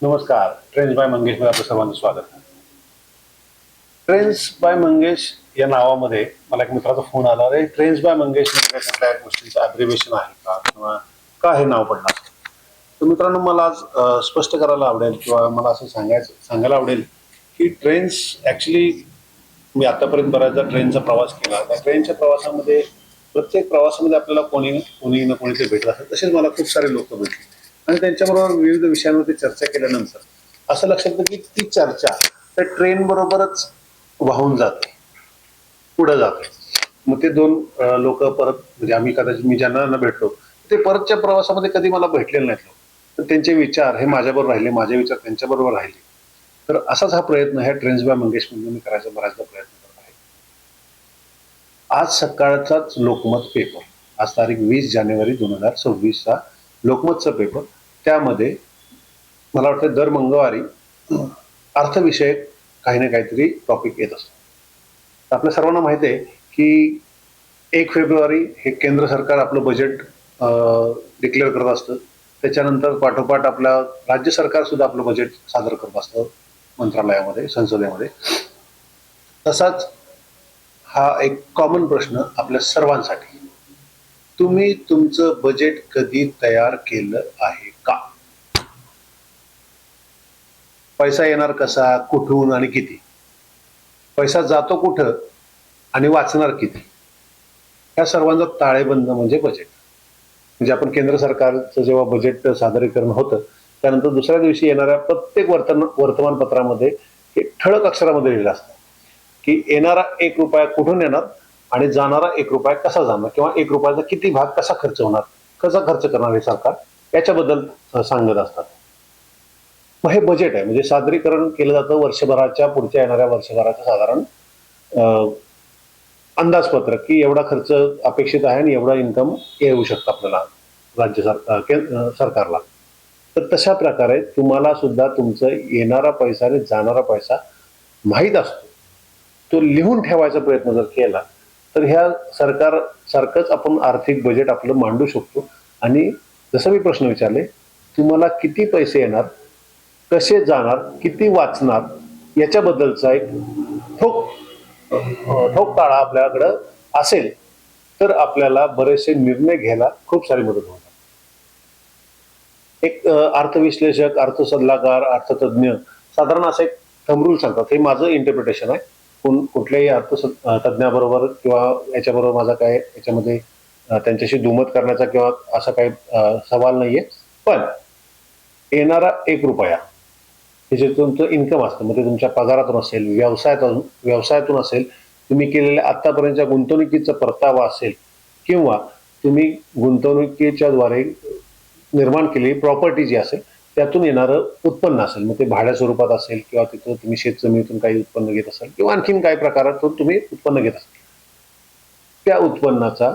नमस्कार. Trains bye Mangesh मध्ये आपलं सर्वांचं स्वागत. ट्रेन्स बाय मंगेश या नावामध्ये मला एक मित्राचा फोन आला, अरे ट्रेन्स बाय मंगेश म्हणजे कुठल्या गोष्टीचं अब्रिव्हिएशन आहे का किंवा का हे नाव पडलं असतं. तर मित्रांनो, मला आज स्पष्ट करायला आवडेल किंवा मला असं सांगायला आवडेल की ट्रेन्स ॲक्च्युली मी आतापर्यंत बऱ्याचदा ट्रेनचा प्रवास केला. त्या ट्रेनच्या प्रवासामध्ये प्रत्येक प्रवासामध्ये आपल्याला कोणी ना कोणीतरी भेटत असतात. तसेच मला खूप सारे लोक भेटले आणि त्यांच्याबरोबर विविध विषयांवरती चर्चा केल्यानंतर असं लक्षात येतं की ती चर्चा त्या ट्रेन बरोबरच वाहून जाते, पुढे जाते. मग ते दोन लोक परत म्हणजे आम्ही कदाचित मी ज्यांना भेटलो ते परतच्या प्रवासामध्ये कधी मला भेटलेले नाहीत लोक. तर त्यांचे विचार हे माझ्याबरोबर राहिले, माझे विचार त्यांच्याबरोबर राहिले. तर असाच हा प्रयत्न ह्या ट्रेन्स बाय मंगेश म्हणून मी करायचा बऱ्याचदा प्रयत्न करत आहे. आज सकाळचाच लोकमत पेपर, आज तारीख 20 जानेवारी 2026 लोकमतचा पेपर. त्यामध्ये मला वाटतं दर मंगळवारी अर्थविषयक काही ना काहीतरी टॉपिक येत असतो. आपल्या सर्वांना माहिती आहे की 1 फेब्रुवारी हे केंद्र सरकार आपलं बजेट डिक्लेअर करत असतं. त्याच्यानंतर पाठोपाठ आपल्या राज्य सरकार सुद्धा आपलं बजेट सादर करत असतं मंत्रालयामध्ये, संसदेमध्ये. तसाच हा एक कॉमन प्रश्न आपल्या सर्वांसाठी, तुम्ही तुमचं बजेट कधी तयार केलं आहे का? पैसा येणार कसा, कुठून आणि किती? पैसा जातो कुठं आणि वाचणार किती? ह्या सर्वांचा ताळेबंद म्हणजे बजेट. म्हणजे आपण केंद्र सरकारचं जेव्हा बजेट सादरीकरण होतं त्यानंतर दुसऱ्या दिवशी येणाऱ्या प्रत्येक वर्तमानपत्रामध्ये हे ठळक अक्षरामध्ये लिहिलं असतं की येणारा 1 रुपया कुठून येणार आणि जाणारा 1 रुपया कसा जाणार किंवा 1 रुपयाचा किती भाग कसा खर्च होणार, कसा खर्च करणार हे सरकार, याच्याबद्दल सांगत असतात. मग हे बजेट आहे, म्हणजे सादरीकरण केलं जातं वर्षभराच्या, पुढच्या येणाऱ्या वर्षभराचं साधारण अंदाजपत्रक की एवढा खर्च अपेक्षित आहे आणि एवढा इन्कम येऊ शकतं आपल्याला राज्य सरकारला. तर तशा प्रकारे तुम्हाला सुद्धा तुमचं येणारा पैसा आणि जाणारा पैसा माहीत असतो. तो लिहून ठेवायचा प्रयत्न जर केला तर ह्या सरकार सारखंच आपण आर्थिक बजेट आपलं मांडू शकतो. आणि जसं मी प्रश्न विचारले, तुम्हाला किती पैसे येणार, कसे जाणार, किती वाचणार, याच्याबद्दलचा एक ठोक ठोक ताळा आपल्याकडं असेल तर आपल्याला बरेचसे निर्णय घ्यायला खूप सारी मदत होणार. एक अर्थविश्लेषक, अर्थ सल्लागार, अर्थतज्ञ साधारण असं एक थंब रूल सांगतात. हे माझं इंटरप्रिटेशन आहे. कुठल्याही तज्ञाबरोबर किंवा याच्याबरोबर माझा काय याच्यामध्ये त्यांच्याशी दुमत करण्याचा किंवा असा काही सवाल नाहीये. पण येणारा 1 रुपया हे जे तुमचं इन्कम असतं, मग ते तुमच्या पगारातून असेल, व्यवसायातून असेल, तुम्ही केलेल्या आतापर्यंतच्या गुंतवणुकीचा परतावा असेल किंवा तुम्ही गुंतवणुकीच्या द्वारे निर्माण केलेली प्रॉपर्टी जी असेल त्यातून येणारं उत्पन्न असेल, मग ते भाड्या स्वरूपात असेल किंवा तिथं तुम्ही शेतजमिनीतून काही उत्पन्न घेत असाल किंवा आणखीन काही प्रकारातून तुम्ही उत्पन्न घेत असाल, त्या उत्पन्नाचा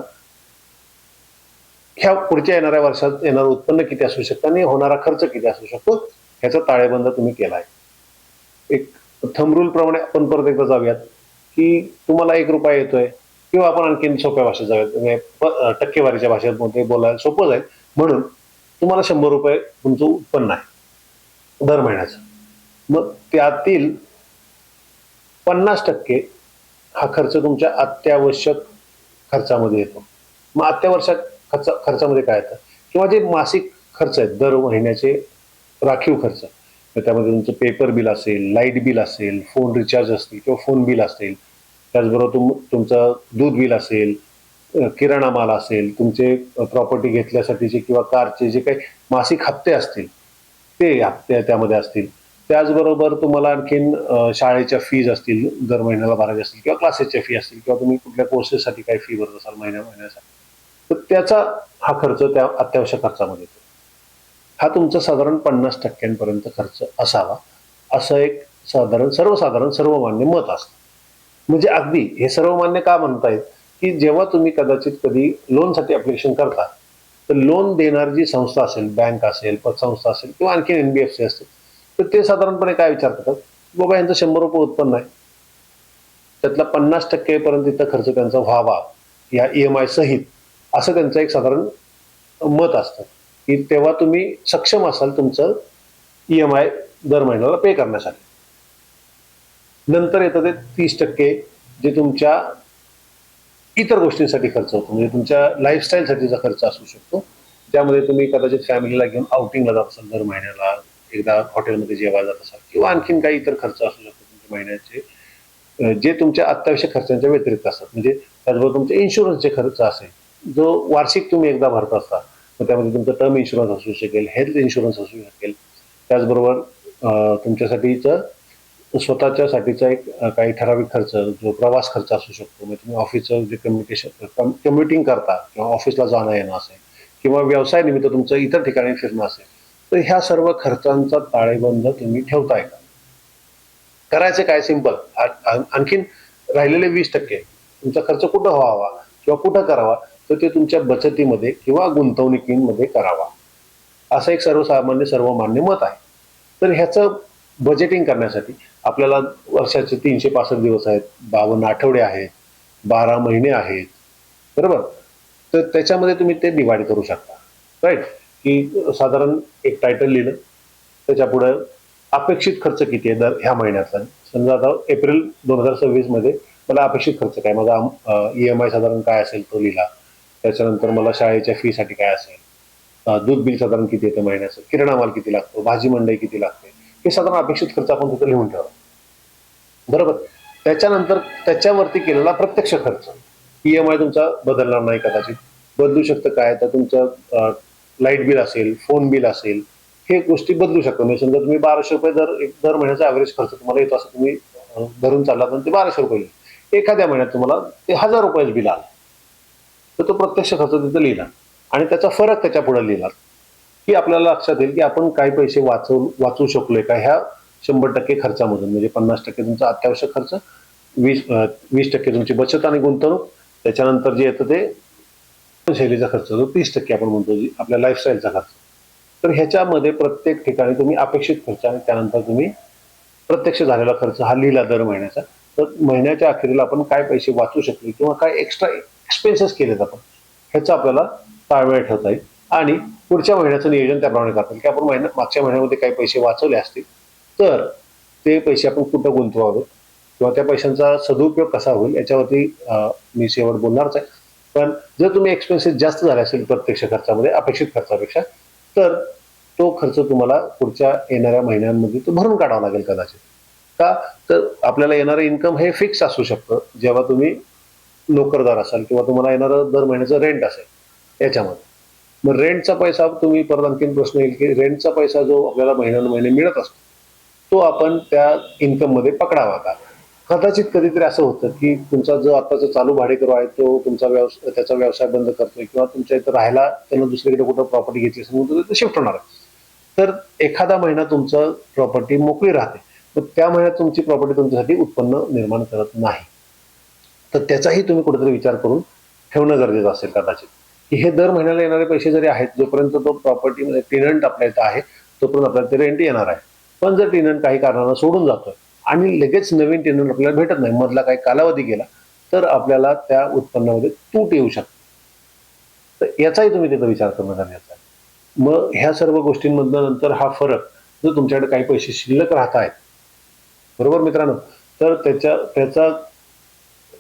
ह्या पुढच्या येणाऱ्या वर्षात येणारं उत्पन्न किती असू शकतं आणि होणारा खर्च किती असू शकतो, ह्याचा ताळेबंद तुम्ही केला आहे. एक थंब रूल प्रमाणे आपण परत एकदा जाऊयात की तुम्हाला 1 रुपया येतोय किंवा आपण आणखीन सोप्या भाषेत जाऊयात, टक्केवारीच्या भाषेमध्ये बोलायला सोपं जाईल. म्हणून तुम्हाला 100 रुपये तुमचं उत्पन्न आहे दर महिन्याचं. मग त्यातील 50% हा खर्च तुमच्या अत्यावश्यक खर्चामध्ये येतो. मग अत्यावश्यक खर्चामध्ये काय येतं, किंवा जे मासिक खर्च आहेत दर महिन्याचे राखीव खर्च, त्यामध्ये तुमचं पेपर बिल असेल, लाईट बिल असेल, फोन रिचार्ज असतील किंवा फोन बिल असेल, त्याचबरोबर तुमचं दूध बिल असेल, किराणा माल असेल, तुमचे प्रॉपर्टी घेतल्यासाठीचे किंवा कारचे जे काही मासिक हप्ते असतील ते हप्ते त्यामध्ये असतील. त्याचबरोबर तुम्हाला आणखीन शाळेच्या फीज असतील दर महिन्याला भरायच्या असतील किंवा क्लासेसच्या फी असतील किंवा तुम्ही कुठल्या कोर्सेससाठी काही फी भरत असाल महिन्यासाठी, तर त्याचा हा खर्च त्या अत्यावश्यक खर्चामध्ये येतो. हा तुमचा साधारण 50% खर्च असावा असं एक सर्वसाधारण सर्वमान्य मत असतं. म्हणजे अगदी हे सर्वमान्य का म्हणता येत की जेव्हा तुम्ही कदाचित कधी लोनसाठी ऍप्लिकेशन करता तर लोन देणारी जी संस्था असेल, बँक असेल, पतसंस्था असेल किंवा आणखी NBFC असेल, तर ते साधारणपणे काय विचार करतात, बाबा यांचं 100 रुपये उत्पन्न आहे, त्यातला 50% पर्यंत इथं खर्च त्यांचा व्हावा या EMI सहित, असं त्यांचं एक साधारण मत असतं की तेव्हा तुम्ही सक्षम असाल तुमचं EMI दर महिन्याला पे करण्यासाठी. नंतर येतं ते 30% जे तुमच्या इतर गोष्टींसाठी खर्च होतो, म्हणजे तुमच्या लाईफस्टाईलसाठीचा खर्च असू शकतो, ज्यामध्ये तुम्ही कदाचित फॅमिलीला घेऊन आउटिंगला जात असाल, दर महिन्याला एकदा हॉटेलमध्ये जेवायला जात असाल, किंवा आणखीन काही इतर खर्च असू शकतो तुमच्या महिन्याचे, जे तुमच्या अत्यावश्यक खर्चांच्या व्यतिरिक्त असतात. म्हणजे त्याचबरोबर तुमचे इन्शुरन्सचे खर्च असेल, जो वार्षिक तुम्ही एकदा भरत असता, मग त्यामध्ये तुमचं टर्म इन्शुरन्स असू शकेल, हेल्थ इन्शुरन्स असू शकेल, त्याचबरोबर तुमच्यासाठीचं स्वतःच्यासाठीचा एक काही ठराविक खर्च, जो प्रवास खर्च असू शकतो. म्हणजे तुम्ही ऑफिसचं जे कम्युटिंग करता किंवा ऑफिसला जाणं येणं असेल, किंवा व्यवसाय निमित्त तुमचं इतर ठिकाणी फिरणं असेल, तर ह्या सर्व खर्चांचा ताळेबंद तुम्ही ठेवताय का? करायचं काय? सिंपल. आणखीन राहिलेले 20% तुमचा खर्च कुठं व्हावा किंवा कुठं करावा, तर ते तुमच्या बचतीमध्ये किंवा गुंतवणुकीमध्ये करावा, असं एक सर्वसामान्य सर्वमान्य मत आहे. तर ह्याचं बजेटिंग करण्यासाठी आपल्याला वर्षाचे 365 दिवस आहेत, 52 आठवडे आहेत, 12 महिने आहेत, बरोबर? तर त्याच्यामध्ये तुम्ही ते डिवाइड करू शकता, राईट? की साधारण एक टायटल लिहिलं, त्याच्या पुढं अपेक्षित खर्च किती आहे दर ह्या महिन्यातला. समजा आता एप्रिल 2026 मध्ये मला अपेक्षित खर्च काय, माझा EMI साधारण काय असेल तो लिहिला. त्याच्यानंतर मला शाळेच्या फीसाठी काय असेल, दूध बिल साधारण किती येतं महिन्याचं, किराणा माल किती लागतो, भाजी मंडई किती लागते, हे साधारण अपेक्षित खर्च आपण तिथं लिहून ठेवा, बरोबर? त्याच्यानंतर त्याच्यावरती केलेला प्रत्यक्ष खर्च, EMI तुमचा बदलणार नाही, कदाचित बदलू शकतं. काय तर तुमचं लाईट बिल असेल, फोन बिल असेल, हे गोष्टी बदलू शकतात. म्हणजे समजा तुम्ही 1200 रुपये दर महिन्याचा ॲव्हरेज खर्च तुम्हाला येतो, असं तुम्ही धरून चालला, तर ते 1200 रुपये येईल. एखाद्या महिन्यात तुम्हाला ते 1000 रुपये बिल आलं, तर तो प्रत्यक्ष खर्च तिथं लिहिला आणि त्याचा फरक त्याच्या पुढे लिहिला, की आपल्याला लक्षात येईल की आपण काही पैसे वाचू शकलोय का ह्या 100% खर्चामधून. म्हणजे 50% तुमचा अत्यावश्यक खर्च, 20% तुमची बचत आणि गुंतवणूक, त्याच्यानंतर जे येतं ते शैलीचा खर्च, जो 30% आपण म्हणतो, आपल्या लाईफस्टाईलचा खर्च. तर ह्याच्यामध्ये प्रत्येक ठिकाणी तुम्ही अपेक्षित खर्च आणि त्यानंतर तुम्ही प्रत्यक्ष झालेला खर्च हा लिहिला दर महिन्याचा. तर महिन्याच्या अखेरीला आपण काय पैसे वाचू शकले किंवा काय एक्स्ट्रा एक्सपेन्सेस केलेत आपण, ह्याचं आपल्याला ताळमेळ ठेवता येईल आणि पुढच्या महिन्याचं नियोजन त्याप्रमाणे करता येईल, की आपण मागच्या महिन्यामध्ये काही पैसे वाचवले असतील, तर ते पैसे आपण कुठं गुंतवावे किंवा त्या पैशांचा सदुपयोग कसा होईल याच्यावरती मी शेवट बोलणारच आहे. पण जर तुम्ही एक्सपेन्सेस जास्त झाले असेल प्रत्यक्ष खर्चामध्ये अपेक्षित खर्चापेक्षा, तर तो खर्च तुम्हाला पुढच्या येणाऱ्या महिन्यांमध्ये तो भरून काढावा लागेल कदाचित. का? तर आपल्याला येणारं इन्कम हे फिक्स असू शकतं जेव्हा तुम्ही नोकरदार असाल किंवा तुम्हाला येणारं दर महिन्याचं रेंट असेल याच्यामध्ये. मग रेंटचा पैसा तुम्ही परत आणखीन प्रश्न येईल की रेंटचा पैसा जो आपल्याला महिन्यानुमहिने मिळत असतो, तो आपण त्या इन्कम मध्ये पकडावा का? कदाचित कधीतरी असं होतं की तुमचा जो आताचा चालू भाडेकरू आहे तो तुमचा त्याचा व्यवसाय बंद करतोय किंवा तुमच्या इथं राहायला त्यानं दुसरीकडे कुठं प्रॉपर्टी घेतली असेल, तर शिफ्ट होणार आहे. तर एखादा महिना तुमचं प्रॉपर्टी मोकळी राहते, तर त्या महिन्यात तुमची प्रॉपर्टी तुमच्यासाठी उत्पन्न निर्माण करत नाही. तर त्याचाही तुम्ही कुठेतरी विचार करून ठेवणं गरजेचं असेल कदाचित, की हे दर महिन्याला येणारे पैसे जरी आहेत, जोपर्यंत तो प्रॉपर्टीमध्ये टेनंट आपल्या इथं आहे तोपर्यंत आपल्याला ते रेंट येणार आहे. पण जर टेनंट काही कारणानं सोडून जातोय आणि लगेच नवीन टेनंट आपल्याला भेटत नाही, मधला काही कालावधी गेला, तर आपल्याला त्या उत्पन्नामध्ये तूट येऊ शकते. तर याचाही तुम्ही तिथं विचार करणं गरजेचं आहे. मग ह्या सर्व गोष्टींमधनं नंतर हा फरक, जर तुमच्याकडे काही पैसे शिल्लक राहत आहेत, बरोबर मित्रांनो, तर त्याचा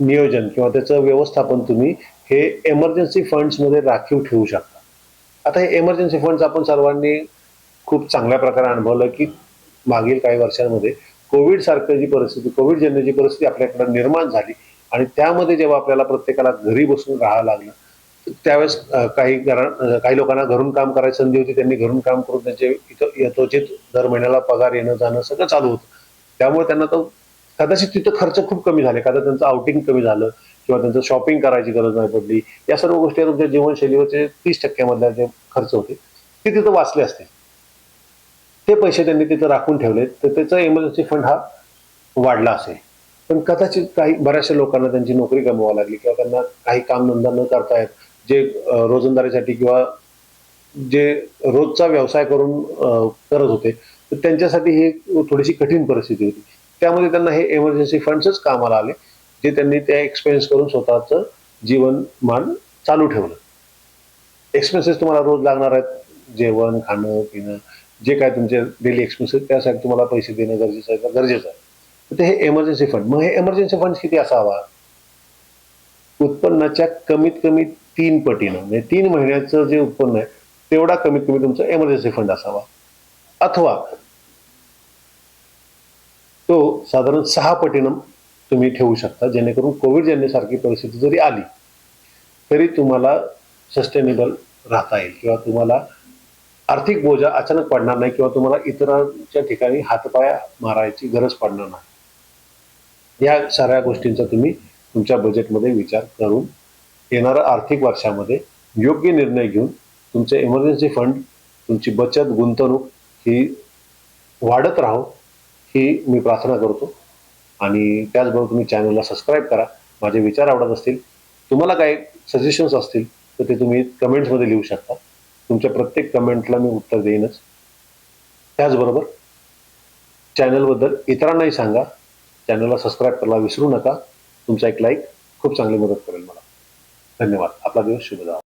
नियोजन किंवा त्याचं व्यवस्थापन तुम्ही हे एमर्जन्सी फंड्समध्ये राखीव ठेवू शकता. आता हे एमर्जन्सी फंड्स आपण सर्वांनी खूप चांगल्या प्रकारे अनुभवलं, की मागील काही वर्षांमध्ये कोविड सारखी जी परिस्थिती, कोविड जन्य जी परिस्थिती आपल्याकडे निर्माण झाली आणि त्यामध्ये जेव्हा आपल्याला प्रत्येकाला घरी बसून राहावं लागलं, त्यावेळेस काही लोकांना घरून काम करायची संधी होती, त्यांनी घरून काम करून त्यांचे इथं यथोचित दर महिन्याला पगार येणं जाणं सगळं चालू होतं. त्यामुळे त्यांना तो कदाचित तिथं खर्च खूप कमी झाले, कदाचित त्यांचं आउटिंग कमी झालं किंवा त्यांचं शॉपिंग करायची गरज नाही पडली. या सर्व गोष्टी तुमच्या जीवनशैलीवरचे 30% मधले जे खर्च होते ते तिथं वाचले असते. ते पैसे त्यांनी तिथं राखून ठेवले, तर त्याचा इमर्जन्सी फंड हा वाढला असेल. पण कदाचित बऱ्याचशा लोकांना त्यांची नोकरी गमवावी लागली किंवा त्यांना काही कामधंदा न करता येत, जे रोजंदारीसाठी किंवा जे रोजचा व्यवसाय करून करत होते, तर त्यांच्यासाठी ही थोडीशी कठीण परिस्थिती होती. त्यामध्ये त्यांना हे इमर्जन्सी फंड्सच कामाला आले, जे त्यांनी त्या एक्सपेन्स करून स्वतःचं जीवनमान चालू ठेवलं. एक्सपेन्सेस तुम्हाला रोज लागणार आहेत, जेवण, खाणं, पिणं, जे काय तुमचे डेली एक्सपेन्सेस त्यासाठी तुम्हाला पैसे देणं गरजेचं आहे. तर ते हे इमर्जन्सी फंड. मग हे इमर्जन्सी फंड किती असावा? उत्पन्नाच्या कमीत कमी 3 पटीनं, म्हणजे 3 महिन्याचं जे उत्पन्न आहे तेवढा कमीत कमी तुमचा इमर्जन्सी फंड असावा, अथवा तो साधारण 6 पटीनं तुम्ही ठेवू शकता, जेणेकरून कोविडजन्य सारखी परिस्थिती जरी आली तरी तुम्हाला सस्टेनेबल राहता येईल, किंवा तुम्हाला आर्थिक बोजा अचानक पडणार नाही, किंवा तुम्हाला इतरांच्या ठिकाणी हातपाय मारायची गरज पडणार नाही. या साऱ्या गोष्टींचा तुम्ही तुमच्या बजेटमध्ये विचार करून येणाऱ्या आर्थिक वर्षामध्ये योग्य निर्णय घेऊन तुमचे इमर्जन्सी फंड, तुमची बचत गुंतवणूक ही वाढत राहो, ही मी प्रार्थना करतो. आणि त्याचबरोबर तुम्ही चॅनलला सबस्क्राईब करा. माझे विचार आवडत असतील, तुम्हाला काही सजेशन्स असतील तर ते तुम्ही कमेंट्समध्ये लिहू शकता. तुमच्या प्रत्येक कमेंटला मी उत्तर देईनच. त्याचबरोबर चॅनलबद्दल इतरांनाही सांगा. चॅनलला सबस्क्राईब करायला विसरू नका. तुमचा एक लाईक खूप चांगली मदत करेल मला. धन्यवाद. आपला दिवस शुभ जावो.